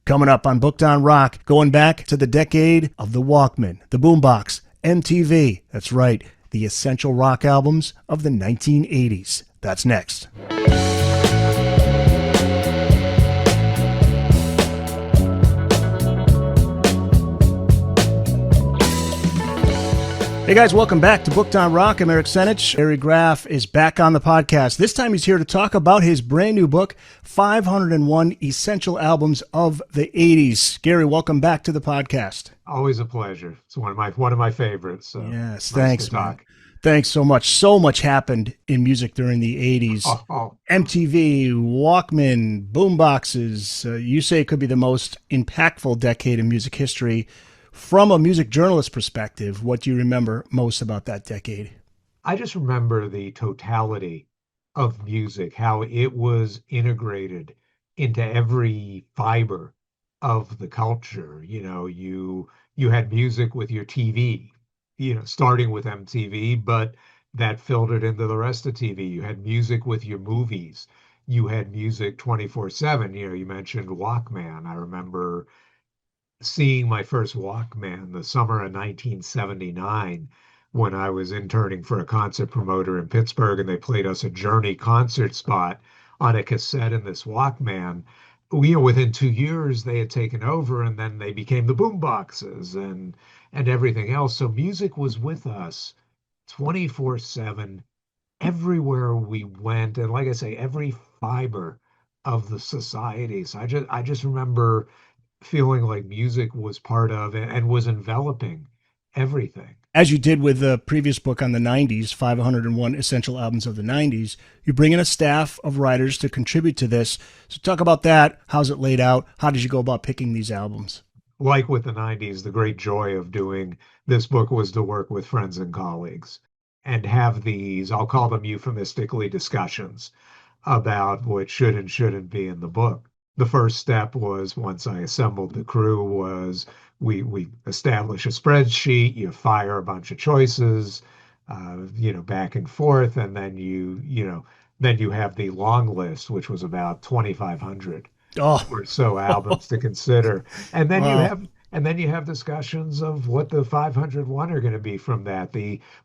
Coming up on Booked on Rock, going back to the decade of the Walkman, the boombox, MTV. That's right, the essential rock albums of the 1980s. That's next. Hey guys, welcome back to Booked on Rock. I'm Eric Senich. Gary Graff is back on the podcast. This time he's here to talk about his brand new book, 501 Essential Albums of the 80s. Gary, welcome back to the podcast. Always a pleasure. It's one of my favorites. So yes, nice thanks, to talk. Man. Thanks so much. So much happened in music during the 80s. MTV, Walkman, boomboxes. You say it could be the most impactful decade in music history. From a music journalist perspective, what do you remember most about that decade? I just remember the totality of music, how it was integrated into every fiber of the culture. You had music with your TV, starting with MTV, but that filtered into the rest of TV. You had music with your movies. You had music 24/7. You mentioned Walkman. I remember seeing my first Walkman the summer of 1979 when I was interning for a concert promoter in Pittsburgh, and they played us a Journey concert spot on a cassette in this Walkman. Within 2 years they had taken over, and then they became the boom boxes and everything else. So music was with us 24/7 everywhere we went, and like I say, every fiber of the society. So I just remember feeling like music was part of it and was enveloping everything. As you did with the previous book on the 90s, 501 Essential Albums of the 90s, you bring in a staff of writers to contribute to this. So talk about that. How's it laid out? How did you go about picking these albums? Like with the 90s, the great joy of doing this book was to work with friends and colleagues and have these, I'll call them euphemistically, discussions about what should and shouldn't be in the book. The first step was, once I assembled the crew, was we establish a spreadsheet, you fire a bunch of choices, back and forth, and then you have the long list, which was about 2,500 or so albums to consider. And then you have discussions of what the 501 are going to be from that.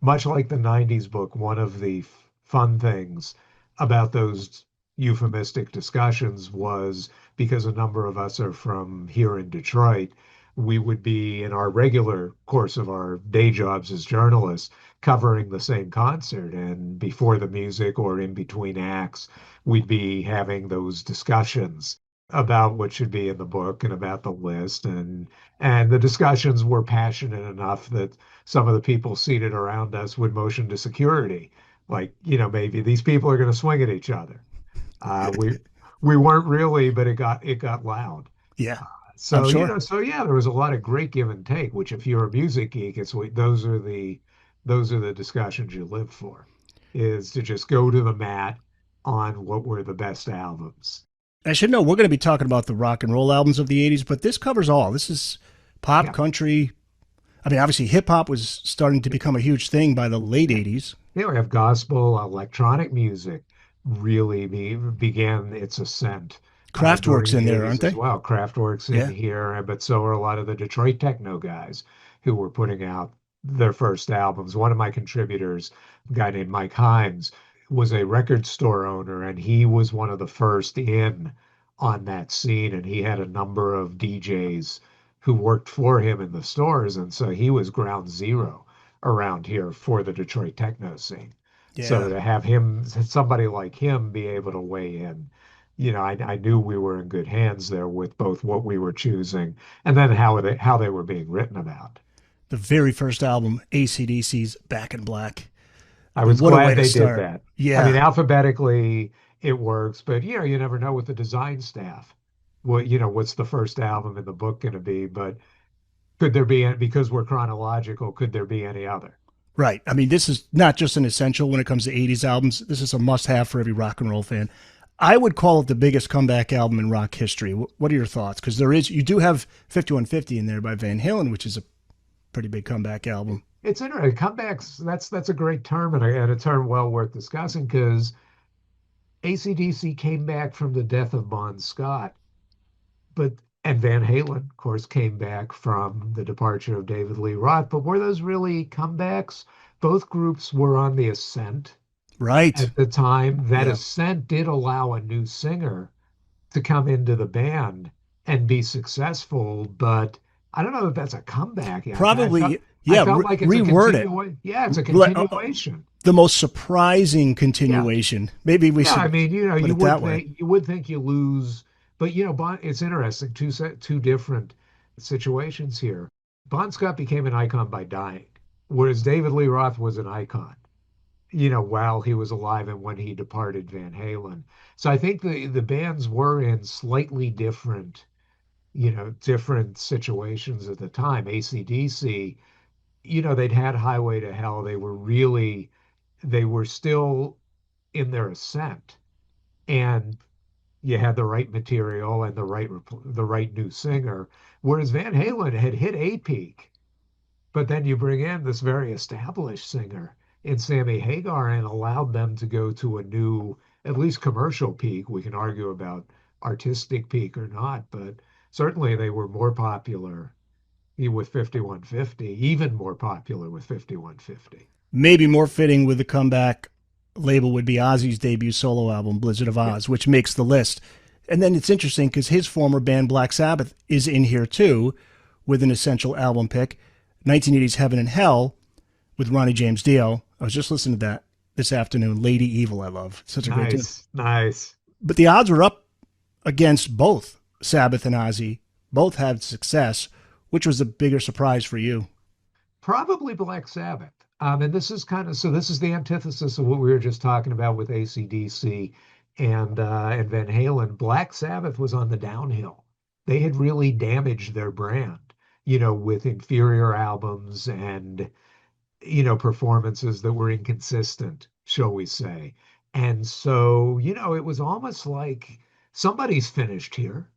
Much like the 90s book, one of the fun things about those euphemistic discussions was, because a number of us are from here in Detroit, we would be in our regular course of our day jobs as journalists covering the same concert, and before the music or in between acts, we'd be having those discussions about what should be in the book and about the list, and the discussions were passionate enough that some of the people seated around us would motion to security, like, maybe these people are going to swing at each other. We weren't really, but it got loud. Yeah, So, I'm sure. there was a lot of great give and take, which if you're a music geek, those are the discussions you live for, is to just go to the mat on what were the best albums. I should know we're going to be talking about the rock and roll albums of the 80s, but this covers all. This is pop, Yeah. country. I mean, obviously hip hop was starting to become a huge thing by the late 80s. We have gospel, electronic music really began its ascent during Kraftwerk's in the there, 80s aren't as they? well. Kraftwerk's in Yeah. here, but so are a lot of the Detroit techno guys who were putting out their first albums. One of my contributors, a guy named Mike Himes, was a record store owner, and he was one of the first in on that scene, and he had a number of DJs who worked for him in the stores, and so he was ground zero around here for the Detroit techno scene. So Yeah. to have somebody like him be able to weigh in, I knew we were in good hands there with both what we were choosing and then how they were being written about. The very first album, AC/DC's Back in Black. I I mean, was what a way glad to they did start. that. I mean, Yeah. alphabetically it works, but you never know with the design staff. What's the first album in the book going to be? But could there be, because we're chronological, could there be any other? Right. I mean, this is not just an essential when it comes to 80s albums. This is a must have for every rock and roll fan. I would call it the biggest comeback album in rock history. What are your thoughts? Because you do have 5150 in there by Van Halen, which is a pretty big comeback album. It's interesting. Comebacks, that's a great term, and a term well worth discussing, because AC/DC came back from the death of Bon Scott, but And Van Halen, of course, came back from the departure of David Lee Roth. But were those really comebacks? Both groups were on the ascent Right. at the time. That Yeah. ascent did allow a new singer to come into the band and be successful, but I don't know if that's a comeback yet. Probably, I yeah, felt like it's a reword it. continuation. Yeah, it's a Let- uh, uh, continuation. the most surprising Yeah. continuation. Maybe we Yeah, I should mean, put you it would that way. think you lose, but it's interesting. Two different situations here. Bon Scott became an icon by dying, whereas David Lee Roth was an icon, while he was alive and when he departed Van Halen. So I think the bands were in slightly different, different situations at the time. AC/DC, they'd had Highway to Hell. They were still in their ascent, and you had the right material and the right new singer. Whereas Van Halen had hit a peak, but then you bring in this very established singer in Sammy Hagar and allowed them to go to a new, at least commercial peak. We can argue about artistic peak or not, but certainly they were more popular with 5150, even more popular with 5150. Maybe more fitting with the comeback label would be Ozzy's debut solo album, Blizzard of Yeah, Oz, which makes the list. And then it's interesting because his former band Black Sabbath is in here too with an essential album pick, 1980's Heaven and Hell with Ronnie James Dio. I was just listening to that this afternoon. Lady Evil, I love. Such a great tune. nice, nice. But the odds were up against both Sabbath and Ozzy. Both had success. Which was a bigger surprise for you? Probably Black Sabbath. And this is this is the antithesis of what we were just talking about with AC/DC and Van Halen. Black Sabbath was on the downhill. They had really damaged their brand, with inferior albums and performances that were inconsistent, shall we say. And so, it was almost like somebody's finished here.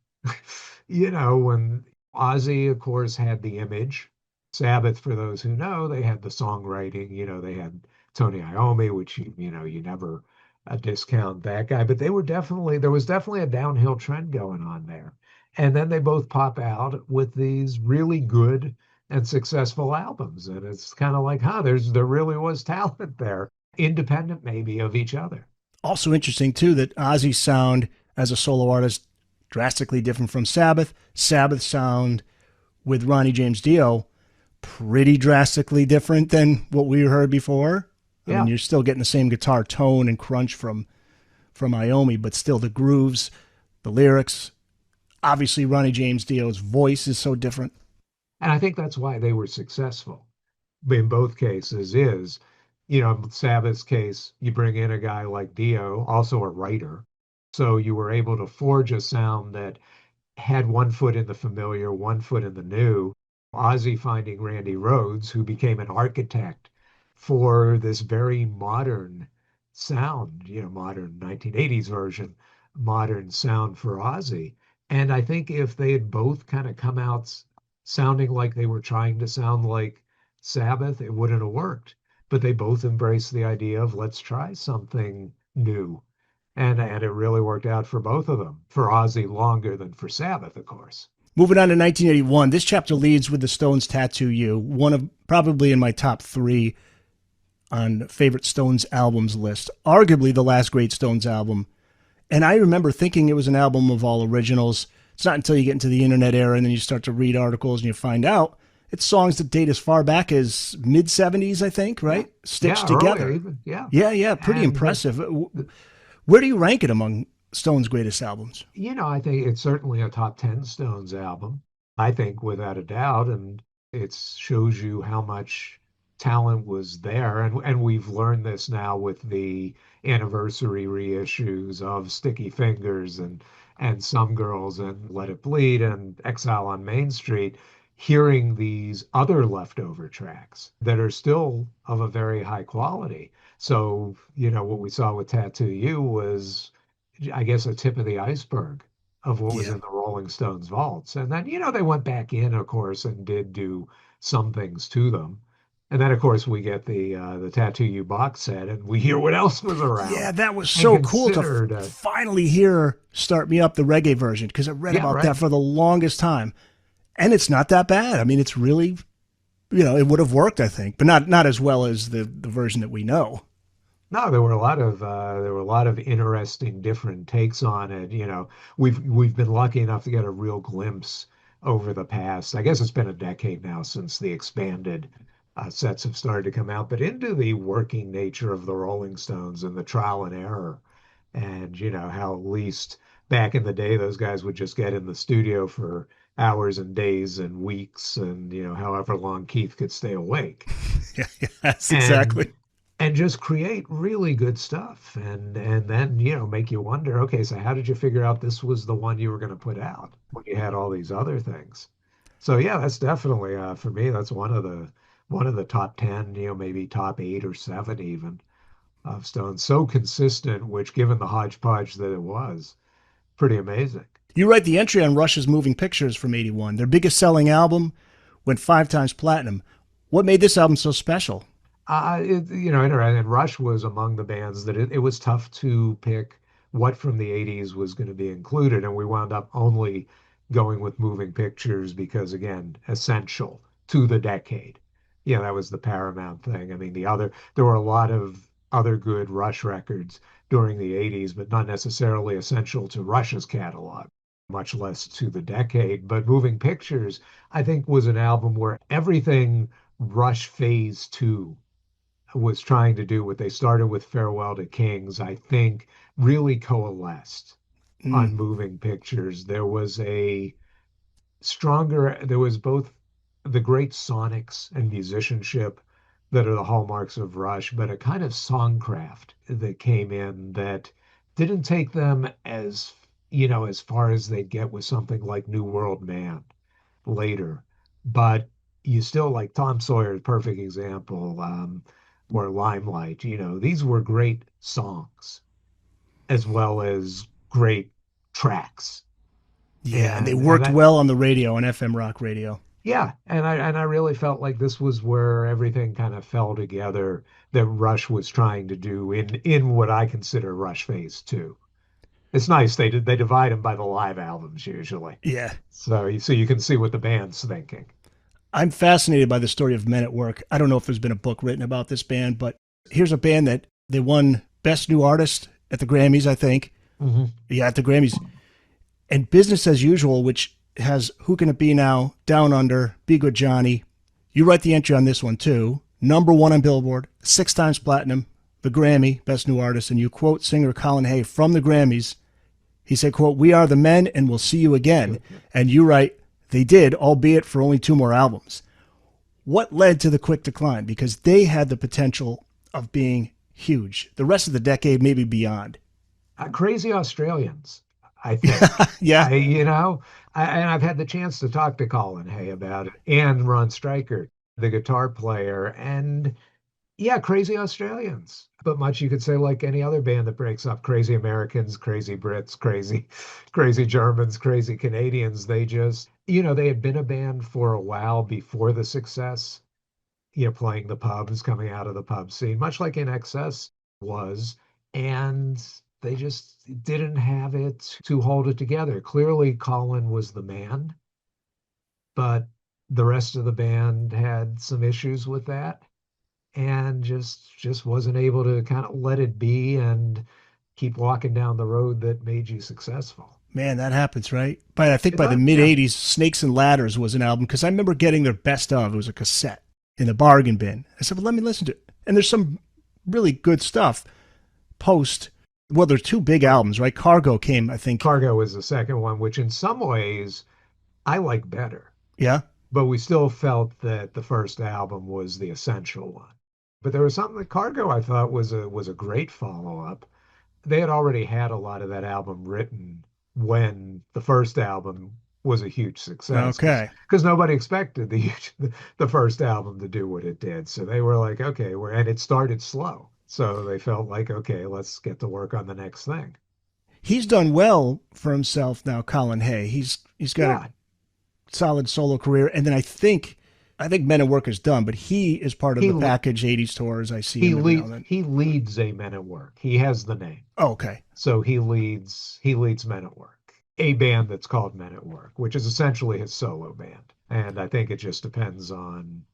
When Ozzy, of course, had the image. Sabbath, for those who know, they had the songwriting, they had Tony Iommi, which you never discount that guy, but there was definitely a downhill trend going on there. And then they both pop out with these really good and successful albums. And it's kind of like, there really was talent there, independent maybe of each other. Also interesting too that Ozzy's sound as a solo artist drastically different from Sabbath. Sabbath sound with Ronnie James Dio pretty drastically different than what we heard before. I mean, Yeah. you're still getting the same guitar tone and crunch from Iommi, but still the grooves, the lyrics. Obviously, Ronnie James Dio's voice is so different. And I think that's why they were successful in both cases is, Sabbath's case, you bring in a guy like Dio, also a writer. So you were able to forge a sound that had one foot in the familiar, one foot in the new. Ozzy finding Randy Rhoads, who became an architect for this very modern sound, modern 1980s version, modern sound for Ozzy. And I think if they had both kind of come out sounding like they were trying to sound like Sabbath, it wouldn't have worked. But they both embraced the idea of let's try something new. And it really worked out for both of them. For Ozzy longer than for Sabbath, of course. Moving on to 1981, this chapter leads with the Stones' Tattoo You, one of probably in my top three on favorite Stones albums list, arguably the last great Stones album. And I remember thinking it was an album of all originals. It's not until you get into the internet era and then you start to read articles and you find out it's songs that date as far back as mid 70s, I think, Yeah. right? Yeah, Stitched earlier together. even. Yeah. Yeah, pretty And impressive. Where do you rank it among Stones' greatest albums? I think it's certainly a top 10 Stones album. I think without a doubt. And it shows you how much talent was there. And we've learned this now with the anniversary reissues of Sticky Fingers and Some Girls and Let It Bleed and Exile on Main Street, hearing these other leftover tracks that are still of a very high quality. So, what we saw with Tattoo You was, I guess, a tip of the iceberg of what was Yeah. in the Rolling Stones vaults. And then, they went back in, of course, and did do some things to them. And then, of course, we get the Tattoo You box set, and we hear what else was Yeah, around that was and so cool to considered. finally hear Start Me Up, the reggae version, because I read Yeah, about that right. for the longest time. And it's not that bad. I mean, it's really, it would have worked, I think, but not as well as the version that we know. No, there were a lot of interesting different takes on it. We've been lucky enough to get a real glimpse over the past. I guess it's been a decade now since the expanded sets have started to come out, but into the working nature of the Rolling Stones and the trial and error, and how at least back in the day those guys would just get in the studio for hours and days and weeks, and however long Keith could stay awake Yeah, yes, exactly. and just create really good stuff, and then make you wonder, okay, so how did you figure out this was the one you were going to put out when you had all these other things? So yeah, that's definitely for me, that's one of the top 10, maybe top 8 or 7 even, of Stones. So consistent, which given the hodgepodge that it was, pretty amazing. You write the entry on Rush's Moving Pictures from '81. Their biggest selling album went 5 times platinum. What made this album so special? And Rush was among the bands that it was tough to pick what from the 80s was going to be included. And we wound up only going with Moving Pictures because, again, essential to the decade. That was the paramount thing. I mean, there were a lot of other good Rush records during the 80s, but not necessarily essential to Rush's catalog, much less to the decade. But Moving Pictures, I think, was an album where everything Rush Phase 2 was trying to do, what they started with Farewell to Kings, I think really coalesced Mm, on Moving Pictures. There was both the great sonics and musicianship that are the hallmarks of Rush, but a kind of songcraft that came in that didn't take them as far as they'd get with something like New World Man later. But you still, like Tom Sawyer's perfect example, or Limelight, these were great songs as well as great tracks. yeah, and they And worked I, well on the radio, on FM rock radio. yeah, and I really felt like this was where everything kind of fell together that Rush was trying to do in what I consider Rush Phase 2. It's nice they divide them by the live albums usually. Yeah. So you can see what the band's thinking. I'm fascinated by the story of Men at Work. I don't know if there's been a book written about this band, but here's a band that they won Best New Artist at the Grammys, I think. Hmm. Yeah, at the Grammys. And Business as Usual, which has Who Can It Be Now, Down Under, Be Good Johnny. You write the entry on this one too. #1 on Billboard, 6 times platinum, the Grammy, Best New Artist, and you quote singer Colin Hay from the Grammys. He said, quote, "We are the men and we'll see you again." And you write, "They did, albeit for only 2 more albums." What led to the quick decline? Because they had the potential of being huge. The rest of the decade, maybe beyond. Crazy Australians, I think. Yeah. And I've had the chance to talk to Colin Hay about it and Ron Stryker, the guitar player, and yeah, crazy Australians. But much you could say like any other band that breaks up, crazy Americans, crazy Brits, crazy Germans, crazy Canadians. They had been a band for a while before the success, playing the pubs, coming out of the pub scene, much like In Excess was, and they just didn't have it to hold it together. Clearly, Colin was the man, but the rest of the band had some issues with that and just wasn't able to kind of let it be and keep walking down the road that made you successful. Man, that happens, right? But I think It by the does, mid yeah. '80s, Snakes and Ladders was an album because I remember getting their best of. It was a cassette in the bargain bin. I said, "Well, let me listen to it." And there's some really good stuff. Post, well, there's 2 big albums, right? Cargo came, I think. Cargo is the second one, which in some ways I like better, Yeah. but we still felt that the first album was the essential one. But there was something that Cargo I thought was a great follow-up. They had already had a lot of that album written when the first album was a huge success Okay. because nobody expected the first album to do what it did. So they were like, okay, and it started slow. So they felt like, okay, let's get to work on the next thing. He's done well for himself now, Colin Hay. He's got a Yeah. solid solo career. And then I think I think Men at Work is done, but he is part of He the package '80s tours. I see he him every now and leads then. he leads a Men at Work. He has the name. Oh, okay. So he leads Men at Work, a band that's called Men at Work, which is essentially his solo band. And I think it just depends on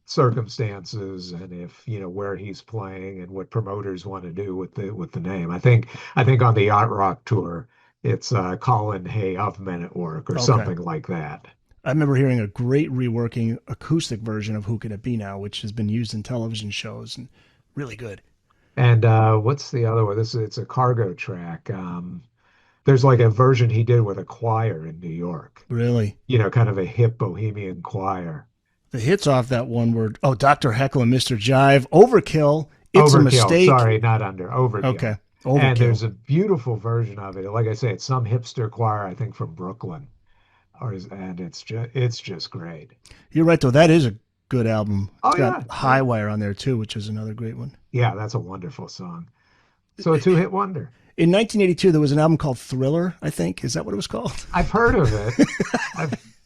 circumstances and if, where he's playing and what promoters want to do with the name. I think on the yacht rock tour, it's Colin Hay of Men at Work or Okay. something like that. I remember hearing a great reworking acoustic version of Who Could It Be Now, which has been used in television shows and really good. And what's the other one? It's a cargo track. There's like a version he did with a choir in New York, Really. kind of a hip bohemian choir. The hits off that one were, oh, Dr. Heckle and Mr. Jive, Overkill, It's a Overkill, Mistake. sorry, not under, Overkill. Okay. And Overkill. there's a beautiful version of it. Like I say, it's some hipster choir, I think from Brooklyn, and it's just great. You're right, though. That is a good album. It's Oh got yeah, yeah, Highwire on there, too, which is another great one. yeah. That's a wonderful song. So a two-hit wonder. In 1982, there was an album called Thriller, I think. Is that what it was called? I've heard of it.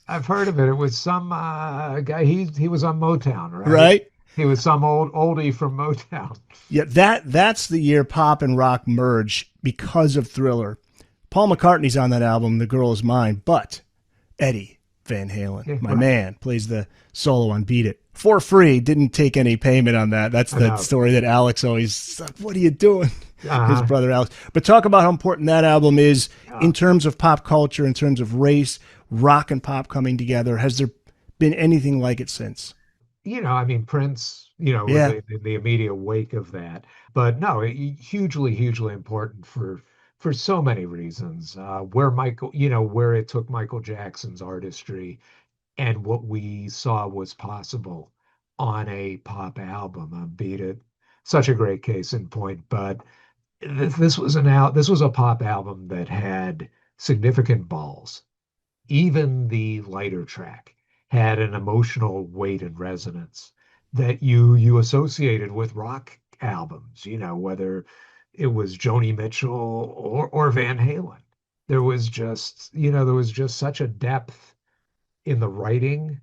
I've heard of it. It was some guy. He was on Motown, right? Right? He was some oldie from Motown. Yeah, that's the year pop and rock merge because of Thriller. Paul McCartney's on that album, The Girl Is Mine, but Eddie Van Halen, Yeah, my right. man, plays the solo on Beat It for free. Didn't take any payment on that. That's I the know. story that Alex always, like, what are you doing? His Uh-huh. brother Alex. But talk about how important that album is Yeah. in terms of pop culture, in terms of race, rock and pop coming together. Has there been anything like it since? I mean, Prince, was Yeah, in the immediate wake of that. But no, hugely, hugely important for so many reasons. Where it took Michael Jackson's artistry and what we saw was possible on a pop album. Beat It, such a great case in point. But this was a pop album that had significant balls. Even the lighter track had an emotional weight and resonance that you associated with rock albums, whether it was Joni Mitchell or Van Halen. There was just such a depth in the writing,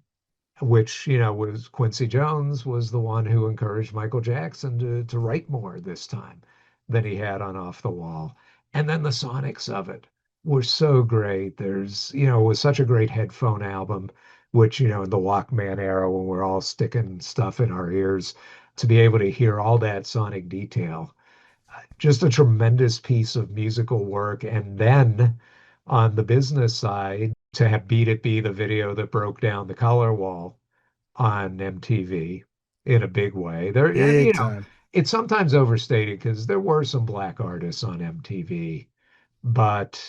which was Quincy Jones was the one who encouraged Michael Jackson to write more this time than he had on Off the Wall. And then the sonics of it were so great. It was such a great headphone album, which in the Walkman era when we're all sticking stuff in our ears, to be able to hear all that sonic detail, just a tremendous piece of musical work. And then on the business side, to have Beat It be the video that broke down the color wall on MTV in a big way. And big time. it's sometimes overstated because there were some black artists on MTV, but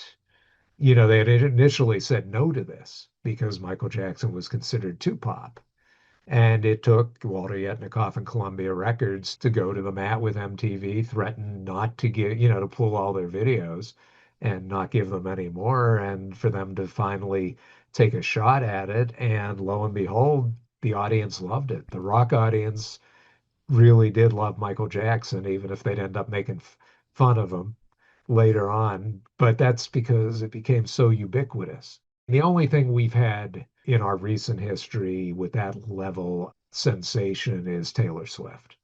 they had initially said no to this because Michael Jackson was considered too pop. And it took Walter Yetnikoff and Columbia Records to go to the mat with MTV, threaten not to to pull all their videos and not give them any more, and for them to finally take a shot at it. And lo and behold, the audience loved it. The rock audience really did love Michael Jackson, even if they'd end up making fun of him later on. But that's because it became so ubiquitous. The only thing we've had in our recent history with that level sensation is Taylor Swift.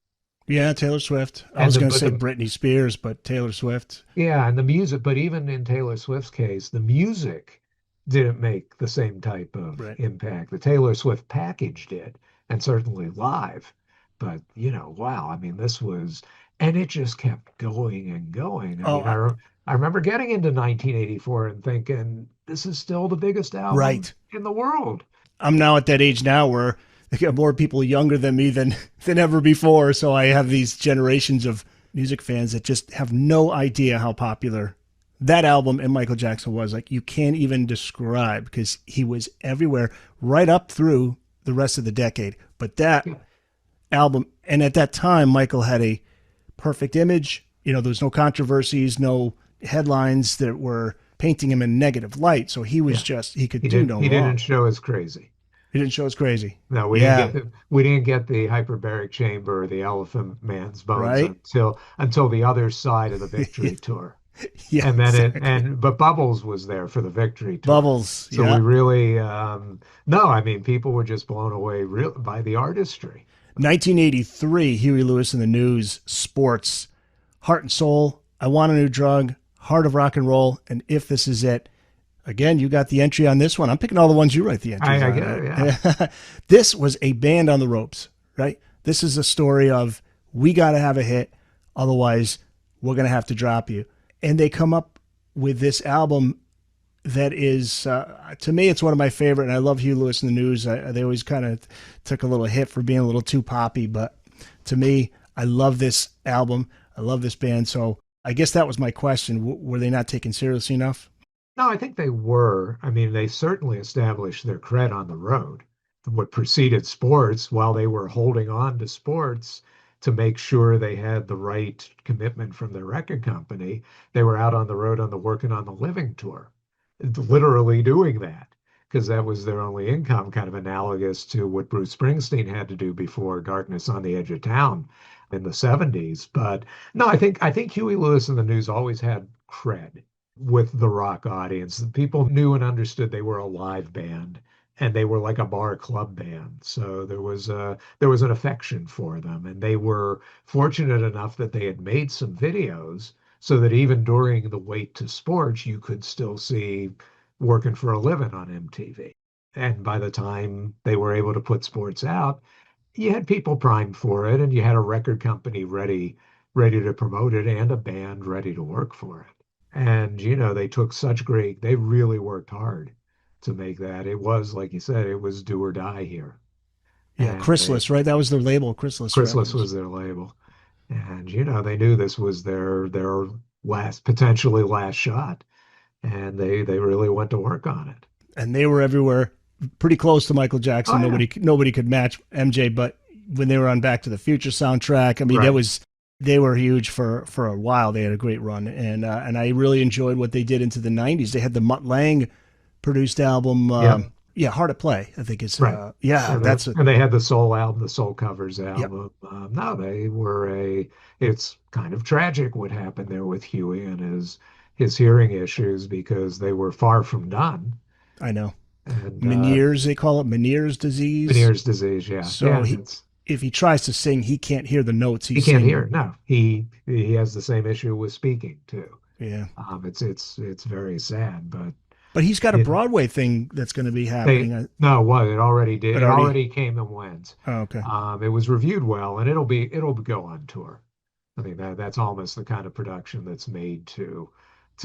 Yeah, Taylor Swift. I And was the going to but say the Britney Spears, but Taylor Swift. Yeah, and the music, but even in Taylor Swift's case, the music didn't make the same type of Right. impact. The Taylor Swift package did, and certainly live. But, wow, I mean, and it just kept going and going. I Oh, mean, I remember getting into 1984 and thinking, this is still the biggest album right. in the world. I'm now at that age now where I got more people younger than me than ever before. So I have these generations of music fans that just have no idea how popular that album and Michael Jackson was. Like, you can't even describe because he was everywhere right up through the rest of the decade. But that Yeah, album, and at that time, Michael had a perfect image. There was no controversies, no headlines that were painting him in negative light. So he was yeah. just, he could He do didn't no he didn't wrong. show as crazy. He didn't show us crazy. No, Yeah, we didn't get the hyperbaric chamber or the Elephant Man's bones right? until the other side of the Victory tour. Yeah, And then exactly. but Bubbles was there for the victory tour. Bubbles. So we Yeah. really, no, I mean, people were just blown away by the artistry. 1983, Huey Lewis and the News, Sports, Heart and Soul, I Want a New Drug, Heart of Rock and Roll, and If This Is It. Again, you got the entry on this one. I'm picking all the ones you write the entries I on. get it, yeah. This was a band on the ropes, right? This is a story of we got to have a hit, otherwise we're going to have to drop you. And they come up with this album that is, to me, it's one of my favorite. And I love Hugh Lewis and the News. They always kind of took a little hit for being a little too poppy, but to me, I love this album. I love this band. So I guess that was my question. Were they not taken seriously enough? No, I think they were. I mean, they certainly established their cred on the road. What preceded sports, while they were holding on to sports to make sure they had the right commitment from their record company, they were out on the road on the Working on the Living tour, literally doing that because that was their only income, kind of analogous to what Bruce Springsteen had to do before Darkness on the Edge of Town in the 70s. But no, I think Huey Lewis and the News always had cred with the rock audience. The people knew and understood they were a live band and they were like a bar club band. So there was an affection for them, and they were fortunate enough that they had made some videos so that even during the wait to sports, you could still see Working for a Living on MTV. And by the time they were able to put sports out, you had people primed for it, and you had a record company ready to promote it and a band ready to work for it. And they really worked hard to make that. It was, like you said, it was do or die here. Yeah, And they Chrysalis, right? That was their label, Chrysalis Chrysalis Records. was their label. And they knew this was their last, potentially last shot. And they really went to work on it. And they were everywhere, pretty close to Michael Oh Jackson. yeah. Nobody could match MJ, but when they were on Back to the Future soundtrack, I mean, Right. they were huge for a while. They had a great run, and I really enjoyed what they did into the '90s. They had the Mutt Lange produced album, Yep. yeah, Hard to Play. I think it's Right. yeah, And that's a they had the Soul album, the Soul Covers yep. album. No, it's kind of tragic what happened there with Huey and his hearing issues because they were far from done. I know And Meniere's, they call it Meniere's disease. Meniere's disease, yeah. So Yeah, he, if he tries to sing, he can't hear the notes he he's can't singing. hear. No, he has the same issue with speaking too. Yeah, It's very sad, but but he's got a it Broadway thing that's going to be they happening. no, what it already did. It It already. already came and went. Oh, okay. It was reviewed well, and it'll go on tour. I mean that's almost the kind of production that's made to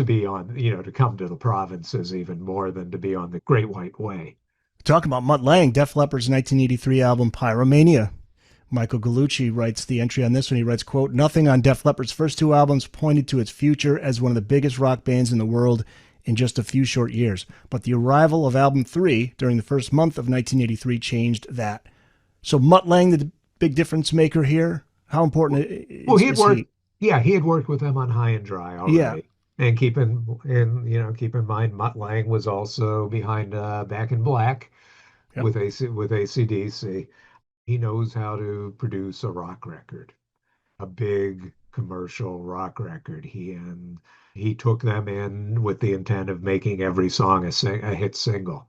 be on, to come to the provinces even more than to be on the Great White Way. Talking about Mutt Lange, Def Leppard's 1983 album Pyromania. Michael Gallucci writes the entry on this one. He writes, quote, nothing on Def Leppard's first two albums pointed to its future as one of the biggest rock bands in the world in just a few short years. But the arrival of album 3 during the first month of 1983 changed that. So Mutt Lange, the big difference maker here, how important Well, he had is he? worked, yeah, he had worked with them on High and Dry Yeah. already. And keep in mind, Mutt Lange was also behind Back in Black Yep. with AC/DC. He knows how to produce a rock record, a big commercial rock record. He took them in with the intent of making every song a hit single.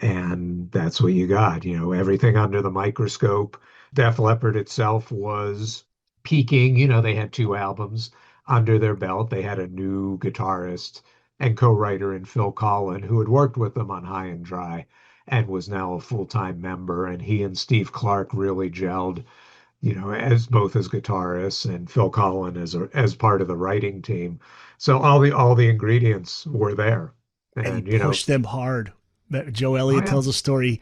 And that's what you got, everything under the microscope. Def Leppard itself was peaking. They had two albums under their belt. They had a new guitarist and co-writer in Phil Collen, who had worked with them on High and Dry and was now a full-time member. And he and Steve Clark really gelled, as both as guitarists, and Phil Collen as part of the writing team. So all the ingredients were there. And he And pushed them hard. Joe oh Elliott yeah, tells a story.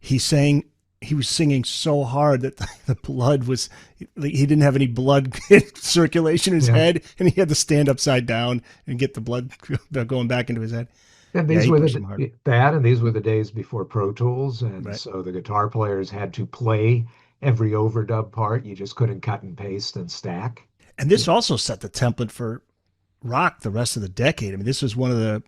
He sang, he was singing so hard that the blood was, he didn't have any blood circulation in his yeah. head, and he had to stand upside down and get the blood going back into his head. And Yeah, these he were pushed him hard. these were the days before Pro Tools, and Right. so the guitar players had to play every overdub part. You just couldn't cut and paste and stack. And You this know, also set the template for rock the rest of the decade. I mean, this was one of the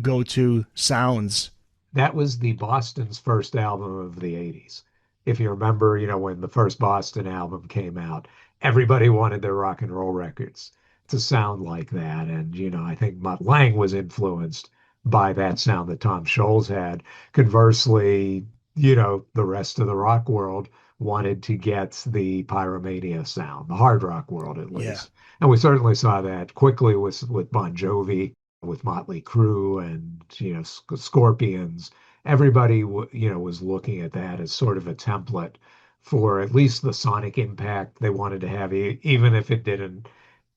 go to sounds. that was the Boston's first album of the 80s. If you remember, when the first Boston album came out, everybody wanted their rock and roll records. to sound like that. And, I think Mutt Lange was influenced by that sound that Tom Scholz had. Conversely, the rest of the rock world wanted to get the Pyromania sound, the hard rock world at Yeah. least. And we certainly saw that quickly with Bon Jovi, with Motley Crue, and, Scorpions. Everybody, was looking at that as sort of a template for at least the sonic impact they wanted to have, even if it didn't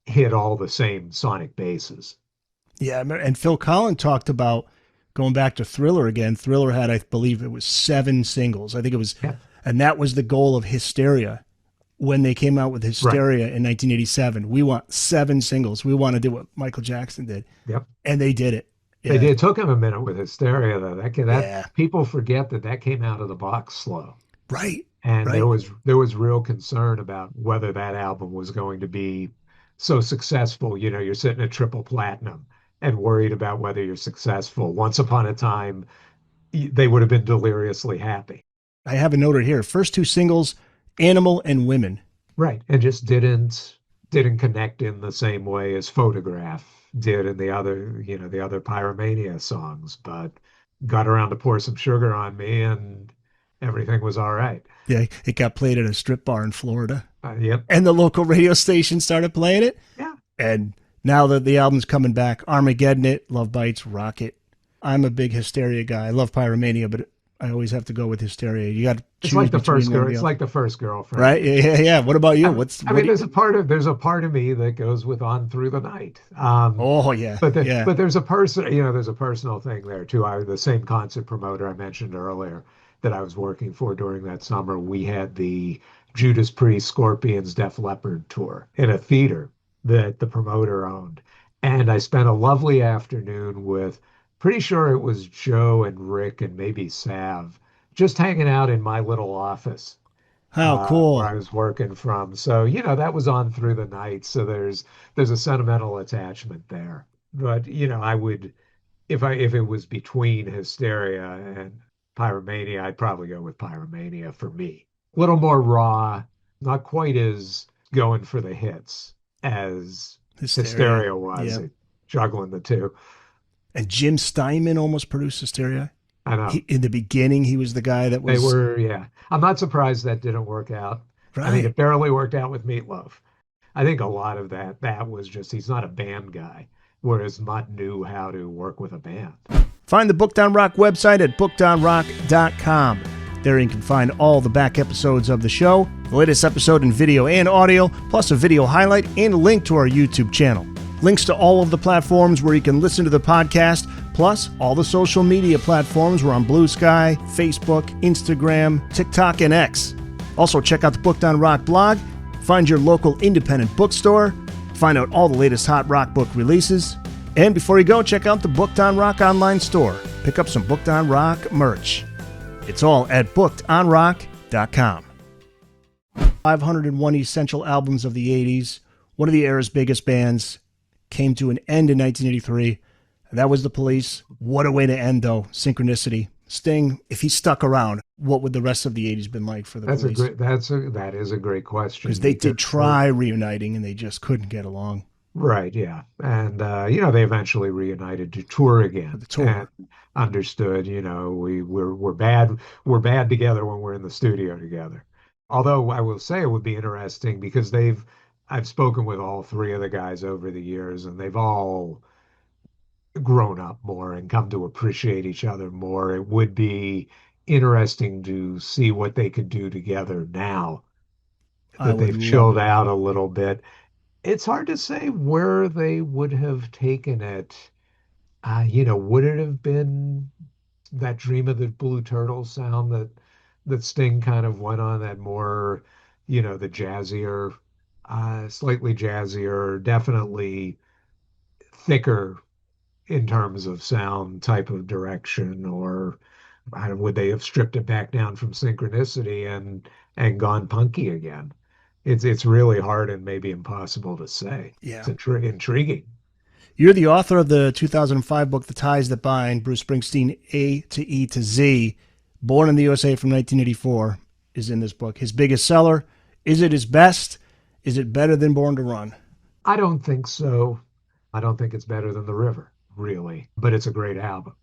hit all the same sonic bases. Yeah. And Phil Collins talked about going back to Thriller again. Thriller had, I believe it was 7 singles. I think it was, Yeah, and that was the goal of Hysteria. When they came out with right. Hysteria in 1987, we want 7 singles. We want to do what Michael Jackson did. Yep. And they did it. They Yeah. did. It took him a minute with Hysteria, though. That Yeah. people forget that came out of the box slow. Right. And there Right. was there was real concern about whether that album was going to be so successful. You're sitting at triple platinum and worried about whether you're successful. Once upon a time, they would have been deliriously happy. I have a note here. First 2 singles, Animal and Women. Right. And just didn't connect in the same way as Photograph did in the other Pyromania songs, but got around to Pour Some Sugar on Me and everything was all right. Yeah, it got played at a strip bar in Florida. Yep. And the local radio station started playing it. Yeah. And now that the album's coming back, Armageddon It, Love Bites, Rocket. I'm a big Hysteria guy. I love Pyromania, but I always have to go with Hysteria. You got to It's choose like the between first one or girl. the It's other. like the first girlfriend. Right? Yeah. What about you? I mean, there's a part of me that goes with On Through the Night. Oh, yeah. But Yeah. there's a personal thing there too. The same concert promoter I mentioned earlier that I was working for during that summer, we had the Judas Priest, Scorpions, Def Leppard tour in a theater that the promoter owned, and I spent a lovely afternoon with, pretty sure it was Joe and Rick and maybe Sav, just hanging out in my little office How where cool. I was working from. So, that was On Through the Night. So there's a sentimental attachment there. But, I would, if it was between Hysteria and Pyromania, I'd probably go with Pyromania for me. A little more raw, not quite as going for the hits as Hysteria. Hysteria was, Yeah. juggling the two. And Jim Steinman almost produced Hysteria. I know. In the beginning, he was the guy that They was were, yeah. I'm not surprised that didn't work out. I mean, right. it barely worked out with Meatloaf. I think a lot of that was just he's not a band guy, whereas Mutt knew how to work with a band. Find the Booked on Rock website at bookedonrock.com. There you can find all the back episodes of the show, the latest episode in video and audio, plus a video highlight and a link to our YouTube channel. Links to all of the platforms where you can listen to the podcast, plus all the social media platforms. We're on Blue Sky, Facebook, Instagram, TikTok, and X. Also, check out the Booked on Rock blog, find your local independent bookstore, find out all the latest hot rock book releases, and before you go, check out the Booked on Rock online store. Pick up some Booked on Rock merch. It's all at bookedonrock.com. 501 essential albums of the 80s. One of the era's biggest bands came to an end in 1983, and that was The Police. What a way to end, though. Synchronicity. Sting, if he stuck around, what would the rest of the 80s been like for The Police? That is a great question. Because they did try reuniting, and they just couldn't get along. Right, yeah. And they eventually reunited to tour For again the and tour. understood, we're bad together when we're in the studio together. Although I will say it would be interesting because I've spoken with all 3 of the guys over the years, and they've all grown up more and come to appreciate each other more. It would be interesting to see what they could do together now I that would they've love chilled it. out a little bit. It's hard to say where they would have taken it. Would it have been that Dream of the Blue Turtle sound that Sting kind of went on, that more, the jazzier, slightly jazzier, definitely thicker in terms of sound type of direction, or would they have stripped it back down from Synchronicity and gone punky again? It's really hard and maybe impossible to say. It's Yeah. intriguing. You're the author of the 2005 book, The Ties That Bind, Bruce Springsteen, A to E to Z. Born in the USA from 1984 is in this book. His biggest seller. Is it his best? Is it better than Born to Run? I don't think so. I don't think it's better than The River, really, but it's a great album.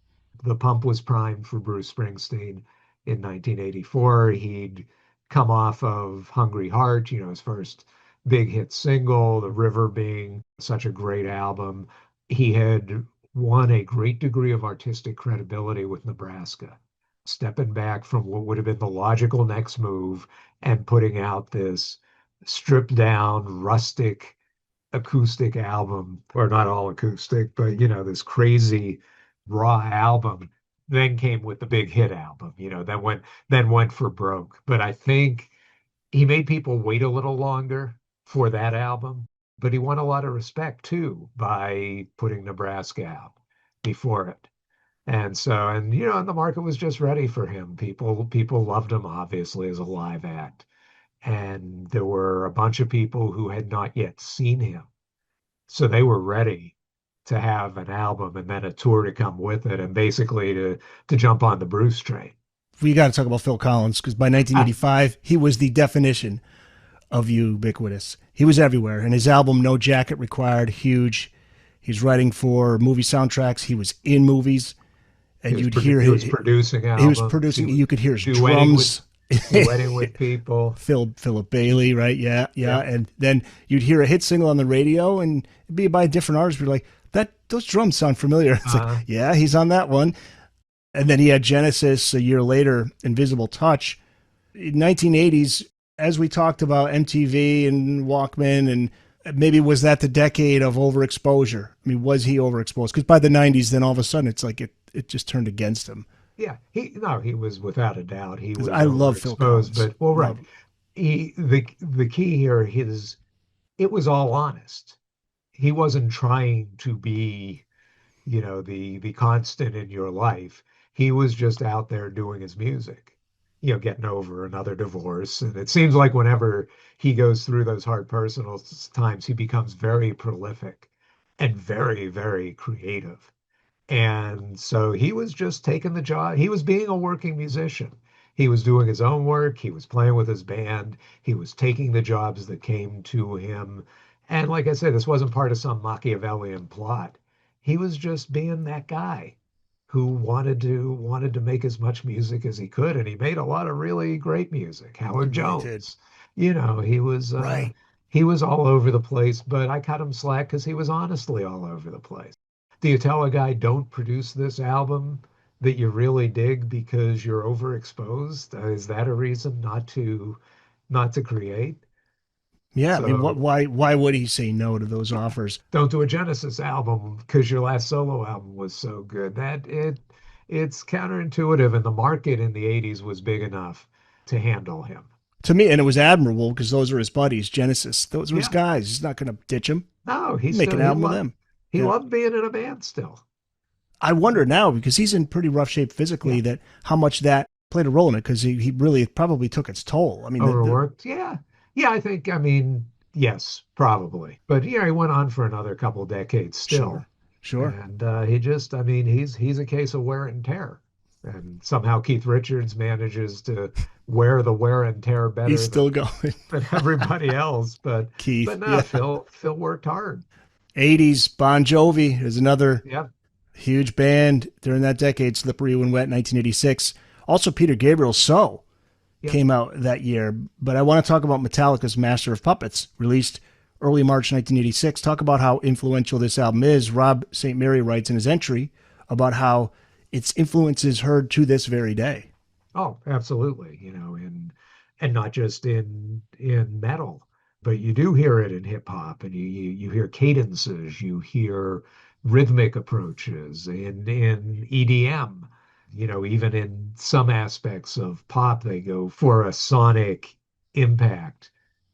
The pump was primed for Bruce Springsteen in 1984. He'd come off of Hungry Heart, his first big hit single, The River being such a great album. He had won a great degree of artistic credibility with Nebraska, stepping back from what would have been the logical next move and putting out this stripped down, rustic, acoustic album, or not all acoustic, but this crazy raw album. Then came with the big hit album, then went for broke. But I think he made people wait a little longer for that album, but he won a lot of respect too by putting Nebraska out before it. And the market was just ready for him. People loved him obviously as a live act. And there were a bunch of people who had not yet seen him, so they were ready to have an album and then a tour to come with it, and basically to jump on the Bruce train. We got to talk about Phil Collins because by Ah, 1985, he was the definition of ubiquitous. He was everywhere, and his album "No Jacket Required" huge. He's writing for movie soundtracks. He was in movies, he and was you'd hear he was producing he was albums. He producing. was You could hear his duetting with drums. duetting with people. Philip Bailey, right? Yeah, yeah. Yep. And then you'd hear a hit single on the radio, and it'd be by a different artist. You're like, that those drums sound familiar. It's like, Uh, yeah, he's on that one. And then he had Genesis a year later, Invisible Touch. In 1980s, as we talked about MTV and Walkman, and maybe was that the decade of overexposure? I mean, was he overexposed? Because by the 90s, then all of a sudden it's like it just turned against him. yeah, he was without a doubt he Because was I love Phil overexposed. Collins. But well, right, Love him. the key here is it was all honest. He wasn't trying to be the constant in your life. He was just out there doing his music, getting over another divorce. And it seems like whenever he goes through those hard personal times, he becomes very prolific and very, very creative. And so he was just taking the job. He was being a working musician. He was doing his own work. He was playing with his band. He was taking the jobs that came to him. And like I said, this wasn't part of some Machiavellian plot. He was just being that guy who wanted to make as much music as he could, and he made a lot of really great music. He Howard really did. Jones, he was Right. he was all over the place, but I cut him slack because he was honestly all over the place. Do you tell a guy don't produce this album that you really dig because you're overexposed? Is that a reason not to create? Yeah. I mean, So why would he say no to those yeah, offers? don't do a Genesis album because your last solo album was so good. It's counterintuitive, and the market in the 80s was big enough to handle him. To me, and it was admirable because those are his buddies, Genesis. Those are his Yeah. guys. He's not going to ditch him. No, He'd make an he album with loved them. he Yeah. loved being in a band still. I wonder now because he's in pretty rough shape Yeah. physically that how much that played a role in it because he really probably took its toll. I mean, Overworked. Yeah. Yeah, I mean, yes, probably. But yeah, he went on for another couple decades still. sure, sure. And I mean, he's a case of wear and tear. And somehow Keith Richards manages to wear the wear and tear He's better than still going. than everybody else. But Keith, but no, yeah. Phil worked hard. 80s, Bon Jovi is another Yep. huge band during that decade. Slippery When Wet, 1986. Also, Peter Gabriel's So Yep. came out that year. But I want to talk about Metallica's Master of Puppets, released early March 1986. Talk about how influential this album is. Rob St. Mary writes in his entry about how its influence is heard to this very day. Oh, absolutely. And not just in metal, but you do hear it in hip hop, and you hear cadences, you hear rhythmic approaches in EDM. Even in some aspects of pop, they go for a sonic impact,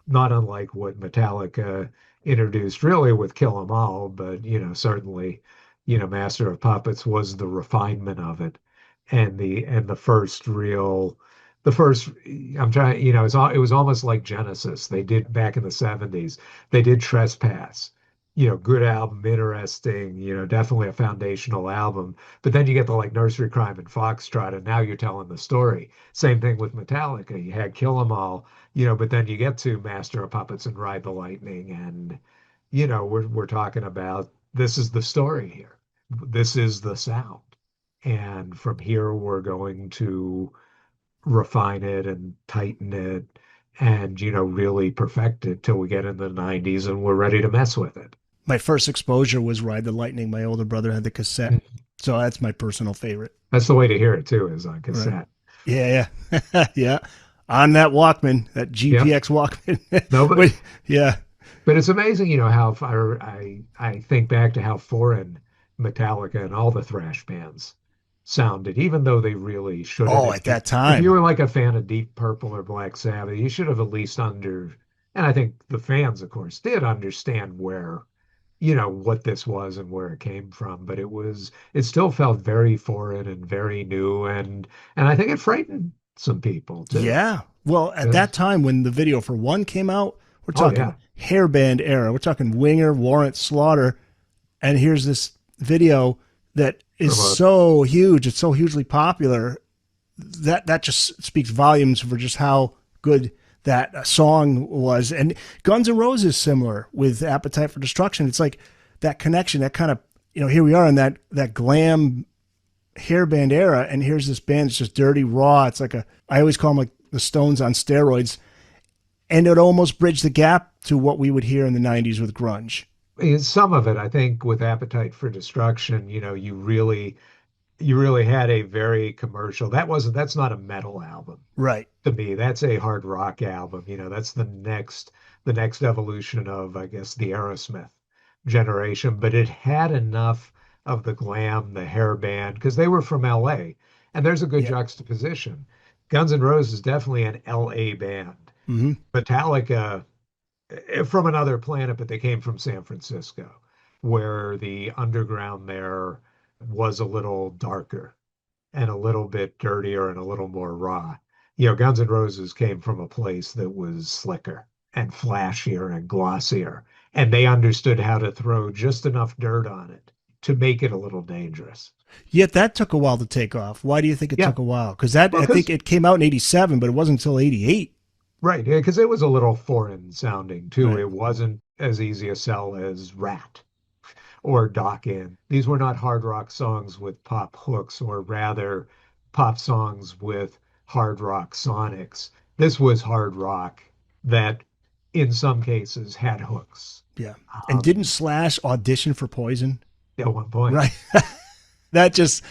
not unlike what Metallica introduced really with Kill 'Em All, but certainly, Master of Puppets was the refinement of it, and the first real the first I'm trying, it was almost like Genesis. They did back in the 70s. They did Trespass. Good album, interesting, definitely a foundational album. But then you get the like Nursery Crime and Foxtrot, and now you're telling the story. Same thing with Metallica. You had Kill 'Em All, but then you get to Master of Puppets and Ride the Lightning, we're talking about this is the story here. This is the sound. And from here, we're going to refine it and tighten it and, really perfect it till we get in the 90s and we're ready to mess with it. My first exposure was Ride the Lightning. My older brother had the cassette. Mm. So that's my personal favorite. That's the way to hear it too, is on Right. cassette. Yeah, yeah. Yeah. On that Walkman, that Yep. GPX Walkman. No, but Wait, yeah. But it's amazing, how I think back to how foreign Metallica and all the thrash bands sounded, even though they really shouldn't. Oh, If at you that if you time. were like a fan of Deep Purple or Black Sabbath, you should have at least and I think the fans, of course, did understand where, what this was and where it came from. But it still felt very foreign and very new, and I think it frightened some people too. Yeah. Well, at that 'Cause- time when the video for one came out, we're oh talking yeah, hairband era. We're talking Winger, Warrant, Slaughter. And here's this video that is from a so huge. It's so hugely popular that just speaks volumes for just how good that song was. And Guns N' Roses similar with Appetite for Destruction. It's like that connection, that kind of, here we are in that glam hairband era, and here's this band that's just dirty raw. It's like I always call them like the Stones on steroids, and it almost bridged the gap to what we would hear in the 90s with grunge. some of it, I think, with Appetite for Destruction, you really had a very commercial. That's not a metal album Right. to me. That's a hard rock album. That's the next evolution of, I guess, the Aerosmith generation. But it had enough of the glam, the hair band, because they were from LA, and there's a good Yeah. juxtaposition. Guns N' Roses is definitely an LA band. Mm-hmm. Metallica from another planet, but they came from San Francisco, where the underground there was a little darker and a little bit dirtier and a little more raw. Guns N' Roses came from a place that was slicker and flashier and glossier, and they understood how to throw just enough dirt on it to make it a little dangerous. Yet that took a while to take off. Why do you think it Yeah, took a while? Because that well, I think because it came out in '87, but it wasn't until '88. right, yeah, because it was a little foreign sounding too. Right. It wasn't as easy a sell as Rat or Dock In. These were not hard rock songs with pop hooks, or rather pop songs with hard rock sonics. This was hard rock that in some cases had hooks. Yeah. And didn't Um, Slash audition for Poison? at one point. Right. That just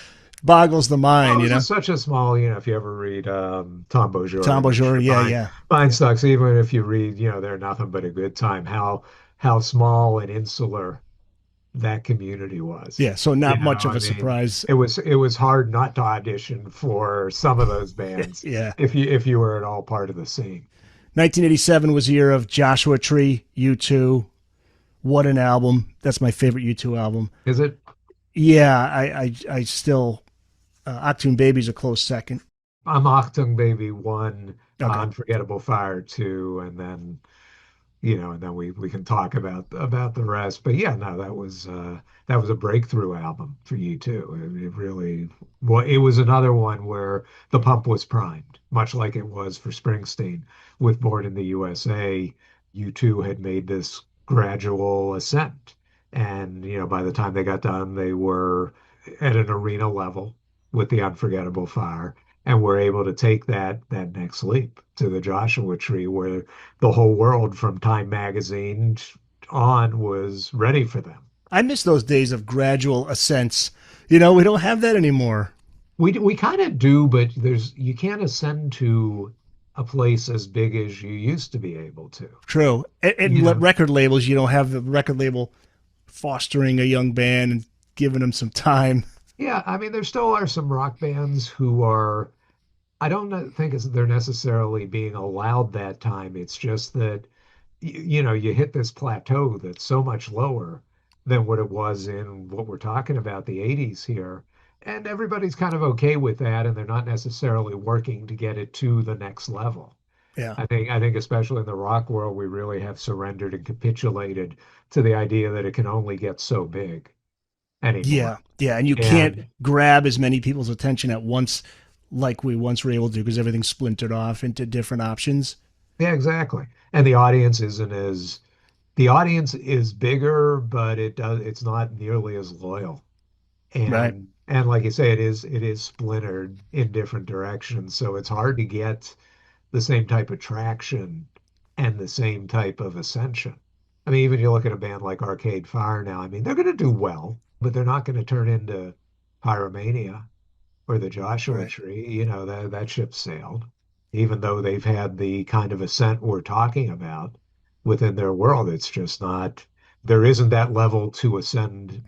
boggles the Well, mind, it was such a small, if you ever read Tom Tom Beaujour, which Bonjour. Yeah, fine, yeah. fine Yeah. stocks, even if you read, They're Nothing But a Good Time, how small and insular that community was. Yeah. So not much of I a mean, surprise. it was hard not to audition for some of those bands Yeah. if you were at all part of the scene. 1987 was the year of Joshua Tree, U2. What an album. That's my favorite U2 album. Is it? Yeah, I still, Octoon Baby's a close second. I'm Achtung Baby 1, Okay. Unforgettable Fire 2, and then we can talk about the rest. But yeah, no, that was a breakthrough album for you too. It really, well, it was another one where the pump was primed, much like it was for Springsteen with Born in the USA. U2 had made this gradual ascent, and by the time they got done, they were at an arena level with the Unforgettable Fire, and were able to take that next leap to the Joshua Tree, where the whole world from Time Magazine on was ready for them. I miss those days of gradual ascents. We don't have that anymore. We kind of do, but you can't ascend to a place as big as you used to be able to. True. And You know, record labels, you don't have the record label fostering a young band and giving them some time. yeah, I mean, there still are some rock bands who are. I don't think they're necessarily being allowed that time. It's just that you hit this plateau that's so much lower than what it was in what we're talking about, the 80s here. And everybody's kind of okay with that, and they're not necessarily working to get it to the next level. Yeah. I think especially in the rock world, we really have surrendered and capitulated to the idea that it can only get so big anymore. Yeah. Yeah. And you can't And grab as many people's attention at once like we once were able to because everything's splintered off into different options. yeah, exactly. And the audience isn't as The audience is bigger, but it's not nearly as loyal. Right. And like you say, it is splintered in different directions. So it's hard to get the same type of traction and the same type of ascension. I mean, even you look at a band like Arcade Fire now, I mean, they're going to do well, but they're not going to turn into Pyromania or the Joshua Right. Tree. That ship sailed, even though they've had the kind of ascent we're talking about within their world. It's just not, there isn't that level to ascend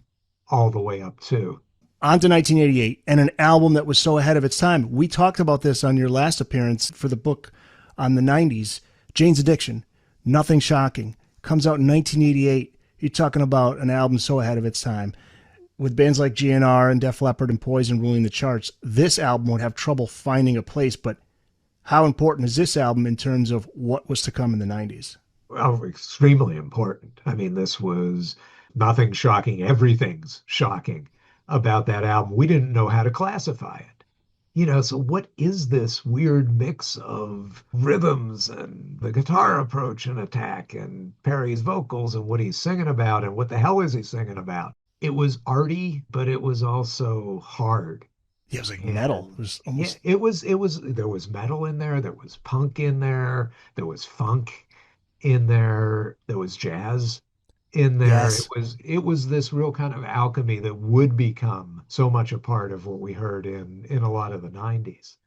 all the way up to. On to 1988 and an album that was so ahead of its time. We talked about this on your last appearance for the book on the 90s. Jane's Addiction, Nothing Shocking, comes out in 1988. You're talking about an album so ahead of its time. With bands like GNR and Def Leppard and Poison ruling the charts, this album would have trouble finding a place. But how important is this album in terms of what was to come in the 90s? Well, extremely important. I mean, this was nothing shocking. Everything's shocking about that album. We didn't know how to classify it. So what is this weird mix of rhythms and the guitar approach and attack and Perry's vocals and what he's singing about and what the hell is he singing about? It was arty, but it was also hard. Yeah, it was like metal. It And was yeah, almost, there was metal in there was punk in there was funk in there, there was jazz in there. It yes. was it was this real kind of alchemy that would become so much a part of what we heard in a lot of the 90s.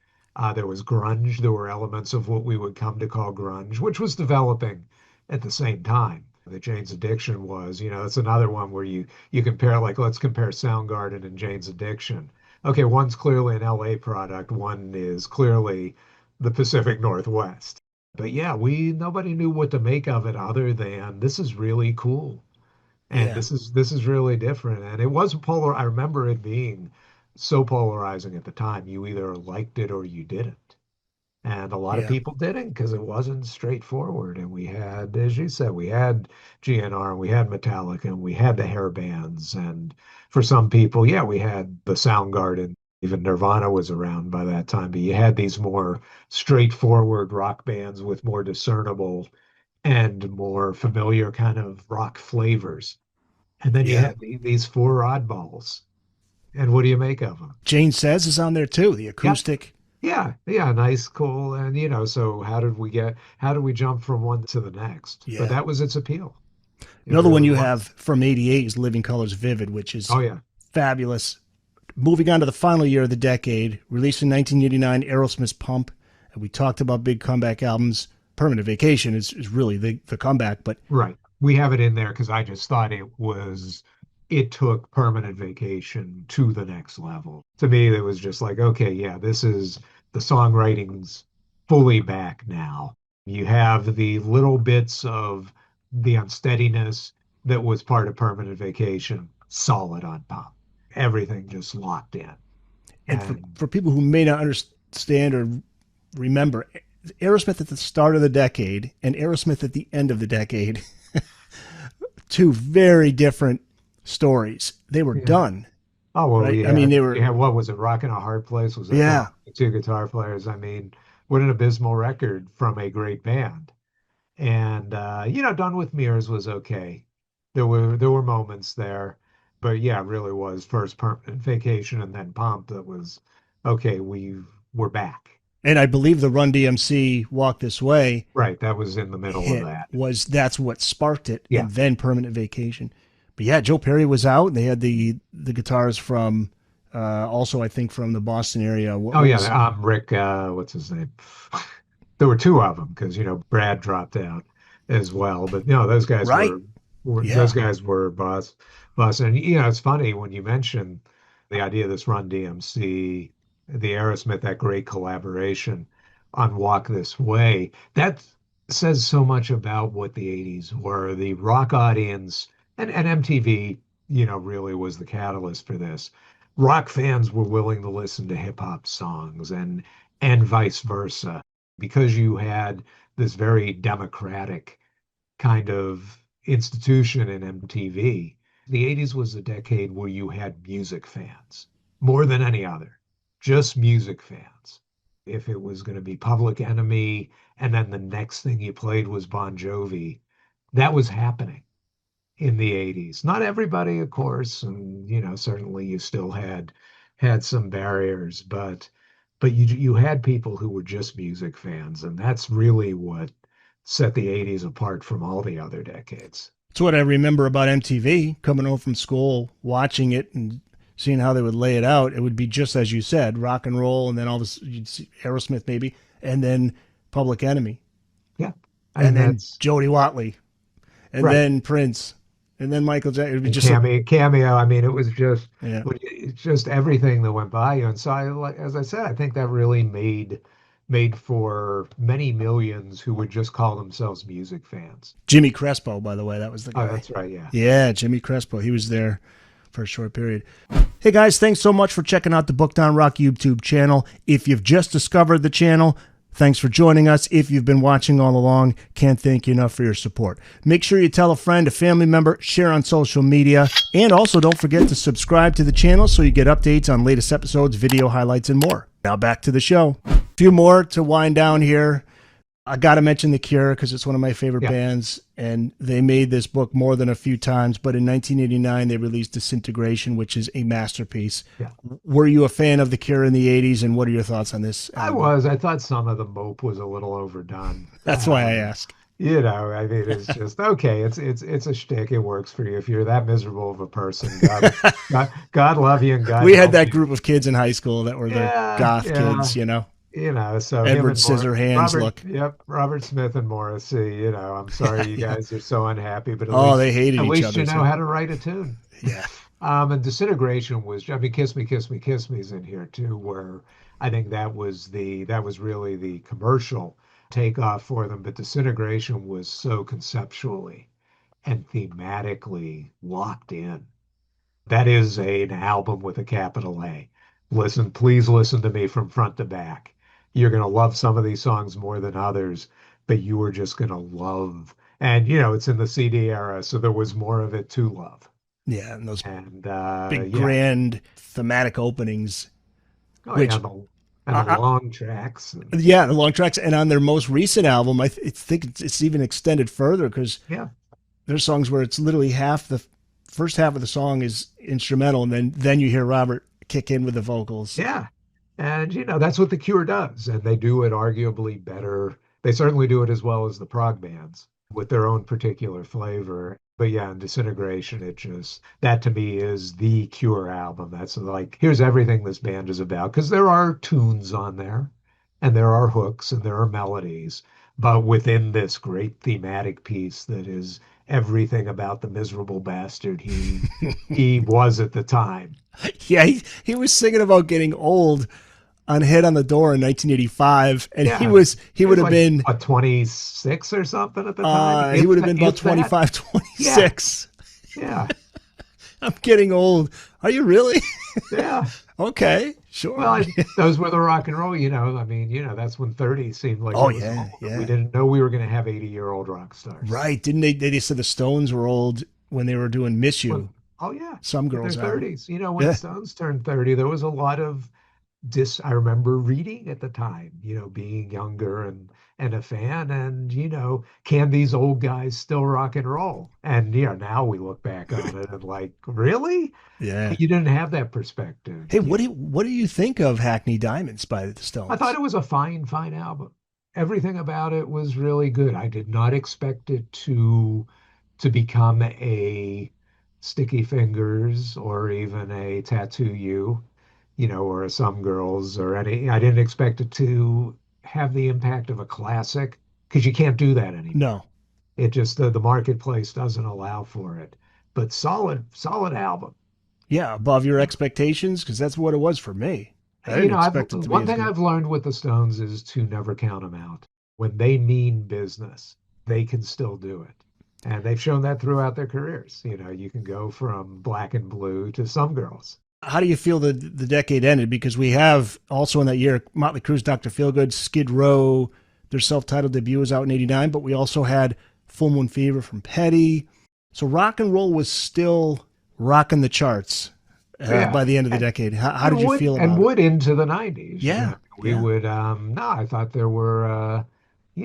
There was grunge. There were elements of what we would come to call grunge, which was developing at the same time that Jane's Addiction was. It's another one where you compare, like, let's compare Soundgarden and Jane's Addiction. Okay, one's clearly an LA product, one is clearly the Pacific Northwest. But yeah, we nobody knew what to make of it other than this is really cool. And Yeah. this is really different. And it was polar. I remember it being so polarizing at the time. You either liked it or you didn't. And a lot of Yeah. people didn't because it wasn't straightforward. And we had, as you said, we had GNR and we had Metallica and we had the hair bands. And for some people, yeah, we had the Soundgarden. Even Nirvana was around by that time. But you had these more straightforward rock bands with more discernible and more familiar kind of rock flavors. And then you Yeah. had these four oddballs. And what do you make of them? Jane Says is on there too, the Yep. acoustic. Yeah, nice, cool. And so how did we jump from one to the next? But Yeah. that was its appeal. It Another one really you was. have from 88 is Living Colors Vivid, which is Oh yeah. fabulous. Moving on to the final year of the decade, released in 1989, Aerosmith's Pump. And we talked about big comeback albums. Permanent Vacation is really the comeback, but Right. We have it in there because I just thought it took Permanent Vacation to the next level. To me, it was just like, okay, yeah, this is the songwriting's fully back now. You have the little bits of the unsteadiness that was part of Permanent Vacation, solid on pop. Everything just locked in. and And for people who may not understand or remember, Aerosmith at the start of the decade and Aerosmith at the end of the decade, two very different stories. They were yeah. done, Oh well, right? I mean, they you were, had what was it? Rockin' a Hard Place? Was that the yeah. two guitar players? I mean, what an abysmal record from a great band. And Done with Mirrors was okay. There were moments there, but yeah, it really was first Permanent Vacation and then Pump that was okay. We're back. And I believe the Run DMC Walk This Way Right, that was in the middle of hit that. was that's what sparked it, Yeah. and then Permanent Vacation. But yeah, Joe Perry was out. And they had the guitars from also I think from the Boston area. Oh What yeah, was Rick, what's his name? There were two of them because Brad dropped out as well. But no, those guys right? were those Yeah, guys were boss. And it's funny when you mention the idea of this Run DMC, the Aerosmith, that great collaboration on Walk This Way. That says so much about what the 80s were. The rock audience and MTV, really was the catalyst for this. Rock fans were willing to listen to hip hop songs and vice versa because you had this very democratic kind of institution in MTV. The 80s was a decade where you had music fans more than any other, just music fans. If it was going to be Public Enemy and then the next thing you played was Bon Jovi, that was happening in the 80s. Not everybody, of course, and certainly you still had some barriers, but you had people who were just music fans, and that's really what set the 80s apart from all the other decades. It's what I remember about MTV, coming home from school, watching it and seeing how they would lay it out. It would be just as you said, rock and roll, and then all this, you'd see Aerosmith maybe, and then Public Enemy, Yeah. and And then that's Jody Watley, and right. then Prince, and then Michael Jackson. It would be And just a, cameo. I mean, it was just yeah. it's just everything that went by you. And so, as I said, I think that really made for many millions who would just call themselves music fans. Jimmy Crespo, by the way, that was the Oh, guy. that's right. Yeah. Yeah, Jimmy Crespo. He was there for a short period. Hey guys, thanks so much for checking out the Booked on Rock YouTube channel. If you've just discovered the channel, thanks for joining us. If you've been watching all along, can't thank you enough for your support. Make sure you tell a friend, a family member, share on social media, and also don't forget to subscribe to the channel so you get updates on latest episodes, video highlights, and more. Now back to the show. A few more to wind down here. I got to mention The Cure because it's one of my favorite Yeah. bands, and they made this book more than a few times, but in 1989 they released Disintegration, which is a masterpiece. Yeah. Were you a fan of The Cure in the 80s, and what are your thoughts on this I album? was. I thought some of the mope was a little overdone. That's why I ask. I mean, it's just okay. It's a shtick. It works for you. If you're that miserable of a person, God love you and God We had help that you. group of kids in high school that were the Yeah, goth yeah. kids, you know, So him Edward and Scissorhands look. Robert Smith and Morrissey, I'm sorry you Yeah. guys are so unhappy, but Oh, they hated at each least you other. know So, how to write a tune. yeah. And Disintegration was, I mean, Kiss Me, Kiss Me, Kiss Me's in here too, where I think that was really the commercial takeoff for them, but Disintegration was so conceptually and thematically locked in. That is an album with a capital A. Please listen to me from front to back. You're going to love some of these songs more than others, but you are just going to love. And, it's in the CD era, so there was more of it to love. Yeah. And those And big, yeah, grand thematic openings, oh yeah, which, and the long tracks. And, yeah, the long tracks. And on their most recent album, I think it's even extended further because yeah, there's songs where it's literally half the first half of the song is instrumental, and then you hear Robert kick in with the vocals. yeah. And that's what The Cure does, and they do it arguably better. They certainly do it as well as the prog bands with their own particular flavor. But yeah, in Disintegration, that to me is the Cure album. That's like, here's everything this band is about. Because there are tunes on there, and there are hooks, and there are melodies. But within this great thematic piece that is everything about the miserable bastard he was at the time. Yeah, he was singing about getting old on Head on the Door in 1985, and Yeah, he he would was have like been 26 or something at the time. he would have been about If that. 25, Yeah, 26. yeah, I'm getting old. Are you really? yeah. Okay, Well, sure. those were the rock and roll, I mean, that's when 30 seemed like Oh it was yeah, old. We yeah. didn't know we were going to have 80-year-old rock stars. Right. Didn't they said the Stones were old when they were doing Miss Well, You, oh yeah, some in their girls album. 30s. When the Yeah. Stones turned 30, there was a lot of I remember reading at the time, being younger and a fan, and can these old guys still rock and roll? And now we look back on it and like, really? Yeah. You didn't have that perspective. Hey, what do you think of Hackney Diamonds by the I thought Stones? it was a fine album. Everything about it was really good. I did not expect it to become a Sticky Fingers or even a Tattoo You, or a Some Girls or any. I didn't expect it to have the impact of a classic because you can't do that anymore. No. It just the marketplace doesn't allow for it. But solid album. Yeah, above your expectations because that's what it was for me. I didn't expect it to be One as thing good. I've learned with the Stones is to never count them out. When they mean business, they can still do it. And they've shown that throughout their careers. You can go from Black and Blue to Some Girls. How do you feel the decade ended? Because we have also in that year Motley Crue's Dr. Feelgood, Skid Row, their self-titled debut was out in '89, but we also had Full Moon Fever from Petty. So rock and roll was still rocking the charts Yeah. by the end of the And, decade. How and did you would feel and about it? would into the 90s. Yeah, We yeah. would no, I thought there were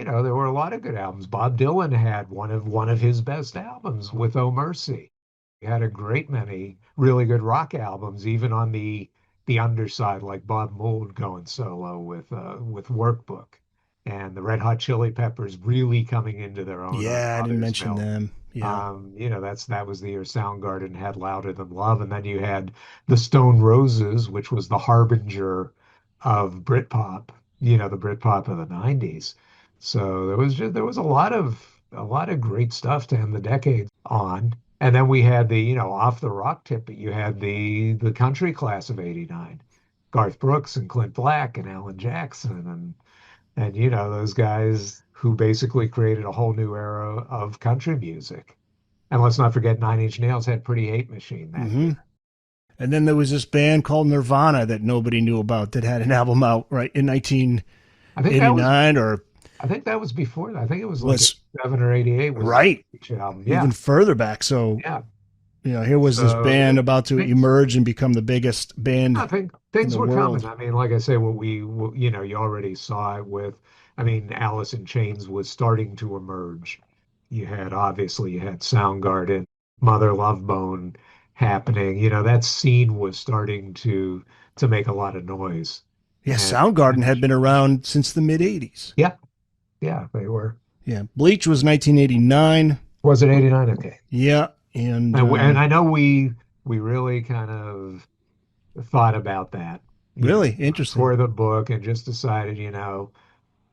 there were a lot of good albums. Bob Dylan had one of his best albums with Oh Mercy. He had a great many really good rock albums, even on the underside, like Bob Mould going solo with Workbook, and the Red Hot Chili Peppers really coming into their own on Yeah, I didn't Mother's mention Milk. them. Yeah. That was the year Soundgarden had Louder Than Love, and then you had the Stone Roses, which was the harbinger of Britpop, the Britpop of the '90s. So there was a lot of great stuff to end the decade on. And then we had off the rock tip, but you had the country class of '89, Garth Brooks and Clint Black and Alan Jackson and those guys who basically created a whole new era of country music. And let's not forget Nine Inch Nails had Pretty Hate Machine that Hmm. year. And then there was this band called Nirvana that nobody knew about that had an album out right in I think that was 1989 or I think that was before that. I think it was like was 87 or 88 was their right each album. even Yeah. further back. So, Yeah. here was this So band about to things emerge and become the biggest band I think in things the were coming. world. I mean, like I say, you already saw it with, I mean, Alice in Chains was starting to emerge. You had Soundgarden, Mother Love Bone happening. That scene was starting to make a lot of noise. Yeah, And Soundgarden had been around since the mid 80s. yeah, yeah, they were. Yeah, Bleach was 1989. Was it 89? Okay. Yeah, and And I know we really kind of thought about that, really interesting. for the book and just decided,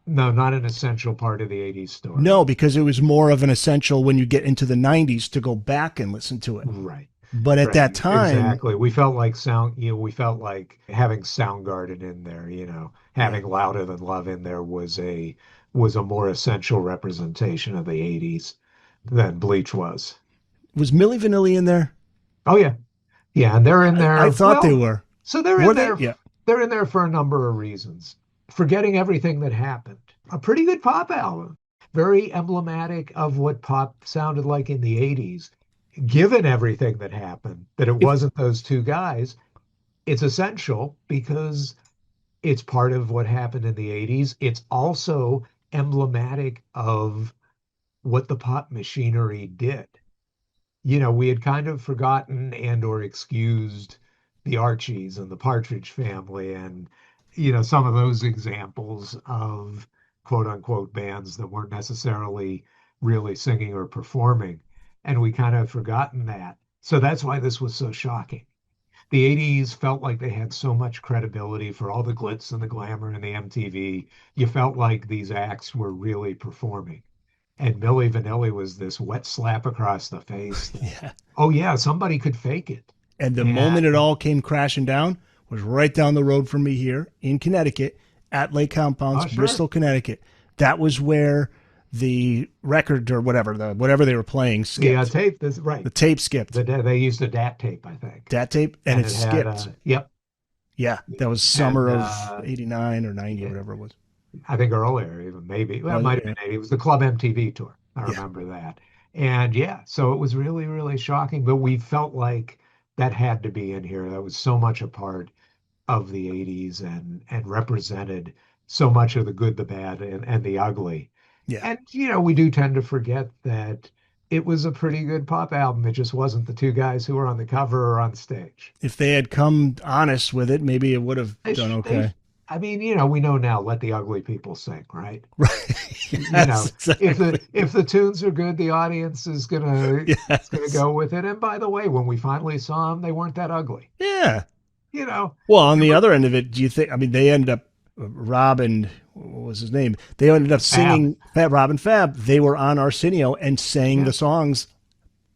no, not an essential part of the '80s story. No, because it was more of an essential when you get into the 90s to go back and listen to it. Right. But at Right. that time, Exactly. We felt like having Soundgarden in there, yeah, having Louder Than Love in there was a more essential representation of the '80s than Bleach was. was Milli Vanilli in there? Oh yeah. Yeah, and they're in I there. thought they Well, were. so they're Were in they? there Yeah. they're in there for a number of reasons. Forgetting everything that happened. A pretty good pop album. Very emblematic of what pop sounded like in the '80s. Given everything that happened, that it If wasn't those two guys, it's essential because it's part of what happened in the '80s. It's also emblematic of what the pop machinery did. We had kind of forgotten and or excused the Archies and the Partridge Family and some of those examples of quote unquote bands that weren't necessarily really singing or performing. And we kind of forgotten that. So that's why this was so shocking. The '80s felt like they had so much credibility for all the glitz and the glamour and the MTV. You felt like these acts were really performing. And Milli Vanilli was this wet slap across the face that, yeah, oh yeah, somebody could fake it. and the moment it And all came crashing down was right down the road from me here in Connecticut at Lake Compounds, oh sure. Bristol, Connecticut. That was where the record or whatever they were playing The skipped. tape this right. The tape skipped. They used a DAT tape, I think. Dat tape, and And it it had skipped. yep. Yeah, that was summer And of '89 or '90 or yeah, whatever it was. I think earlier, even maybe. Well, it Was might it? have Yeah. been '80. It was the Club MTV tour. I Yeah. remember that. And yeah, so it was really, really shocking. But we felt like that had to be in here. That was so much a part of the '80s and represented so much of the good, the bad, and the ugly. Yeah. And we do tend to forget that it was a pretty good pop album. It just wasn't the two guys who were on the cover or on stage. If they had come honest with it, maybe it would have They, done sh- they, okay. I mean, we know now, let the ugly people sing, right? Right. You Yes, know, if the exactly. if the tunes are good, the audience is gonna Yes. go with it. And by the way, when we finally saw them, they weren't that ugly. Yeah. You know, Well, on they the were other end of it, do you think? I mean, they ended up Rob and what was his name? They ended up fab, singing Rob and Fab. They were on Arsenio and sang yeah, the songs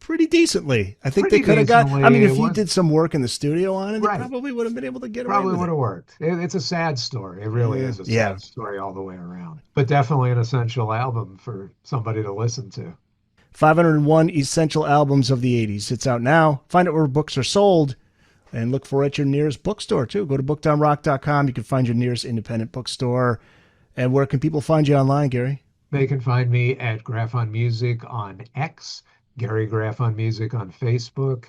pretty decently. I think they pretty could have got. I mean, decently. It if you was did some work in the studio on it, they right. probably would have been able to get away Probably with would it. have worked. It's a sad story. It really is a Yeah. sad story all the way around. But definitely an essential album for somebody to listen to. 501 essential albums of the 80s. It's out now. Find out where books are sold and look for it at your nearest bookstore too. Go to bookedonrock.com. You can find your nearest independent bookstore. And where can people find you online, Gary? They can find me at Graff on Music on X, Gary Graff on Music on Facebook,